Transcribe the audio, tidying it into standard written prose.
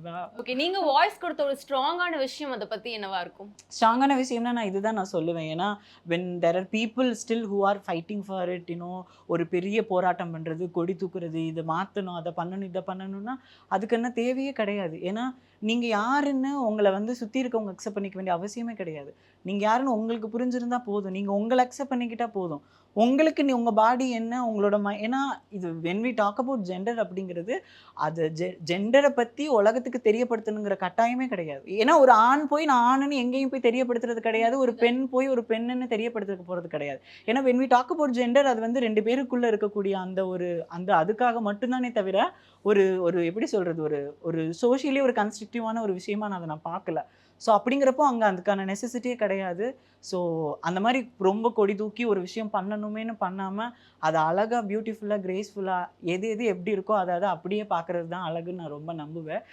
அவ்வளவுதான். ஓகே. நீங்க வாய்ஸ் கொடுத்த ஒரு ஸ்ட்ராங்கான விஷயம் அத பத்தி என்னவா இருக்கும்? ஸ்ட்ராங்கான விஷயம்னா நான் இதுதான் நான் சொல்லுவேன். ஏன்னா, when there are people still who are fighting for it ஒரு பெரிய போராட்டம் பண்றது, கொடி தூக்குறது, இத மாத்தணும், அத பண்ணணும், இத பண்ணணும்னா, அதுக்கு என்ன தேவையே கிடையாது. ஏன்னா, நீங்க யாருன்னு உங்கள வந்து சுத்தி இருக்கவங்க அக்செப்ட் பண்ணிக்க வேண்டிய அவசியமே கிடையாது. நீங்க யாருன்னு உங்களுக்கு புரிஞ்சிருந்தா போதும். நீங்க உங்கள அக்செப்ட் பண்ணிக்கிட்டா போதும். உங்களுக்கு உங்க பாடி என்ன, உங்களோட ஏன்னா இது when we talk about gender அப்படிங்கிறது, அது ஜெண்டர பத்தி உலகத்துக்கு தெரியப்படுத்தணுங்கிற கட்டாயமே கிடையாது. ஏன்னா ஒரு ஆண் போய் நான் ஆணுன்னு எங்கேயும் போய் தெரியப்படுத்துறது கிடையாது. ஒரு பெண் போய் ஒரு பெண்ணுன்னு தெரியப்படுத்த போறது கிடையாது. ஏன்னா when we talk about gender அது வந்து 2 பேருக்குள்ள இருக்கக்கூடிய அந்த ஒரு அதுக்காக மட்டும் தானே தவிர, ஒரு ஒரு எப்படி சொல்றது? ஒரு ஒரு சோசியலி ஒரு கன்ஸ்ட்ரக்டிவான ஒரு விஷயமா நான் அத நான் பார்க்கல. ஸோ அப்படிங்கிறப்போ அங்க அதுக்கான நெசசிட்டியே கிடையாது. ஸோ அந்த மாரி ரொம்ப கொடி தூக்கி ஒரு விஷயம் பண்ணணுமேன்னு பண்ணாம, அத அழகா, பியூட்டிஃபுல்லா, கிரேஸ்ஃபுல்லா எது எது எப்படி இருக்கோ அத அத அப்படியே பார்க்கறது தான் அழகுன்னு நான் ரொம்ப நம்புவேன்.